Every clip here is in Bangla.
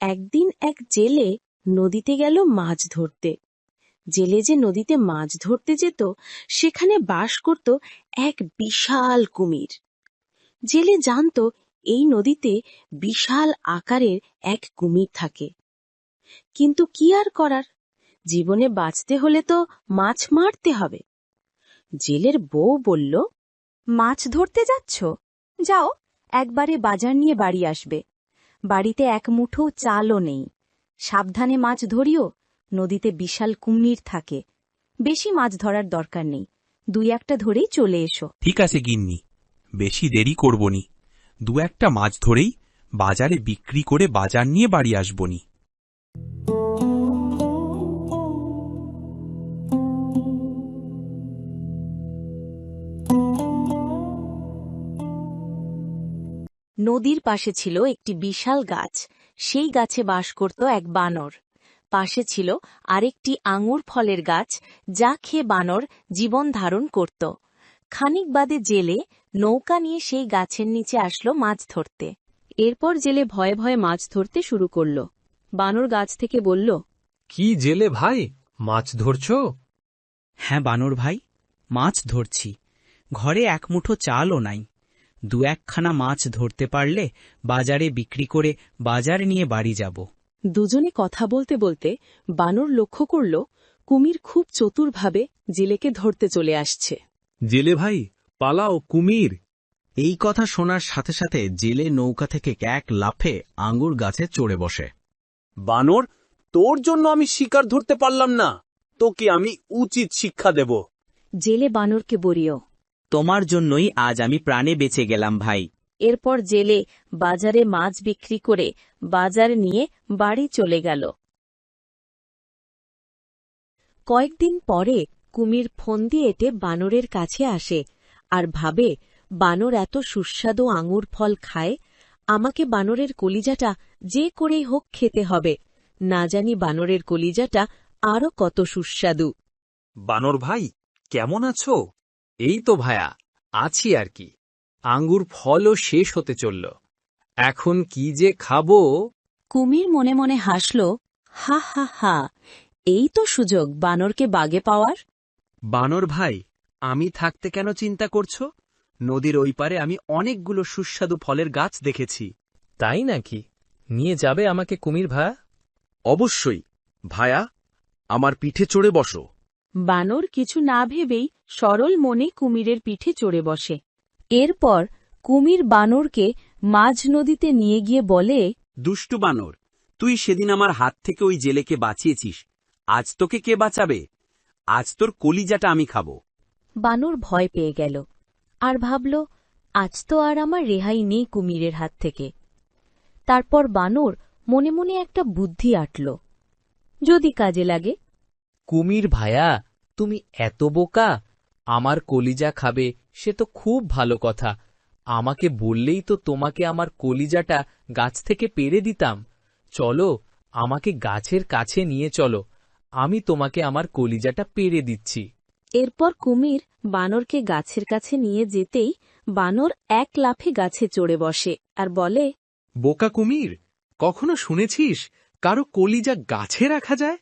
একদিন এক জেলে নদীতে গেল মাছ ধরতে। জেলে যে নদীতে মাছ ধরতে যেত, সেখানে বাস করত এক বিশাল কুমির। জেলে জানতো এই নদীতে বিশাল আকারের এক কুমির থাকে, কিন্তু কি আর করার, জীবনে বাঁচতে হলে তো মাছ মারতে হবে। জেলের বউ বলল, মাছ ধরতে যাচ্ছ? যাও, একবারে বাজার নিয়ে বাড়ি আসবে। বাড়িতে এক মুঠো চালও নেই। সাবধানে মাছ ধরিও, নদীতে বিশাল কুমির থাকে। বেশি মাছ ধরার দরকার নেই, দুই একটা ধরেই চলে এসো। ঠিক আছে গিন্নি, বেশি দেরি করবনি। দু একটা মাছ ধরেই বাজারে বিক্রি করে বাজার নিয়ে বাড়ি আসবনি। নদীর পাশে ছিল একটি বিশাল গাছ। সেই গাছে বাস করত এক বানর। পাশে ছিল আরেকটি আঙুর ফলের গাছ, যা খেয়ে বানর জীবন ধারণ করত। খানিক বাদে জেলে নৌকা নিয়ে সেই গাছের নিচে আসলো মাছ ধরতে। এরপর জেলে ভয়ে ভয়ে মাছ ধরতে শুরু করল। বানর গাছ থেকে বলল, কি জেলে ভাই, মাছ ধরছ? হ্যাঁ বানর ভাই, মাছ ধরছি। ঘরে এক মুঠো চালও নাই। দু একখানা মাছ ধরতে পারলে বাজারে বিক্রি করে বাজার নিয়ে বাড়ি যাব। দুজনে কথা বলতে বলতে বানর লক্ষ্য করল কুমির খুব চতুরভাবে জেলেকে ধরতে চলে আসছে। জেলে ভাই, পালাও, কুমির! এই কথা শোনার সাথে সাথে জেলে নৌকা থেকে এক লাফে আঙ্গুর গাছে চড়ে বসে। বানর, তোর জন্য আমি শিকার ধরতে পারলাম না, তোকে আমি উচিত শিক্ষা দেব। জেলে বানরকে বলিও, তোমার জন্যই আজ আমি প্রাণে বেঁচে গেলাম ভাই। এরপর জেলে বাজারে মাছ বিক্রি করে বাজার নিয়ে বাড়ি চলে গেল। কয়েকদিন পরে কুমির ফন্দি এঁটে বানরের কাছে আসে আর ভাবে, বানর এত সুস্বাদু আঙুর ফল খায়, আমাকে বানরের কলিজাটা যে করেই হোক খেতে হবে। না জানি বানরের কলিজাটা আরো কত সুস্বাদু। বানর ভাই, কেমন আছো? এই তো ভায়া, আছি আর কি। আঙ্গুর ফলও শেষ হতে চলল, এখন কি যে খাবো। কুমির মনে মনে হাসল, হা হা হা, এই তো সুযোগ বানরকে বাগে পাওয়ার। বানর ভাই, আমি থাকতে কেন চিন্তা করছো? নদীর ওই পারে আমি অনেকগুলো সুস্বাদু ফলের গাছ দেখেছি। তাই নাকি? নিয়ে যাবে আমাকে কুমির ভায়া? অবশ্যই ভায়া, আমার পিঠে চড়ে বসো। বানর কিছু না ভেবেই সরল মনে কুমিরের পিঠে চড়ে বসে। এরপর কুমির বানরকে মাঝ নদীতে নিয়ে গিয়ে বলে, দুষ্টু বানর, তুই সেদিন আমার হাত থেকে ওই জেলেকে বাঁচিয়েছিস, আজ তোকে কে বাঁচাবে? আজ তোর কলিজাটা আমি খাবো। বানর ভয় পেয়ে গেল আর ভাবল, আজ তো আর আমার রেহাই নেই কুমিরের হাত থেকে। তারপর বানর মনে মনে একটা বুদ্ধি আঁটল, যদি কাজে লাগে। কুমির ভায়া, তুমি এত বোকা! আমার কলিজা খাবে সে তো খুব ভালো কথা। আমাকে বললেই তো তোমাকে আমার কলিজাটা গাছ থেকে পেড়ে দিতাম। চলো, আমাকে গাছের কাছে নিয়ে চলো, আমি তোমাকে আমার কলিজাটা পেড়ে দিচ্ছি। এরপর কুমির বানরকে গাছের কাছে নিয়ে যেতেই বানর এক লাফে গাছে চড়ে বসে আর বলে, বোকা কুমির, কখনো শুনেছিস কারো কলিজা গাছে রাখা যায়?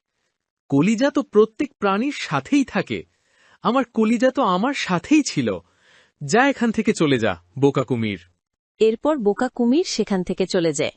কলিজা তো প্রত্যেক প্রাণীর সাথেই থাকে। আমার কলিজা তো আমার সাথেই ছিল। যা এখান থেকে চলে যা, বোকা কুমির। এরপর বোকা কুমির সেখান থেকে চলে যায়।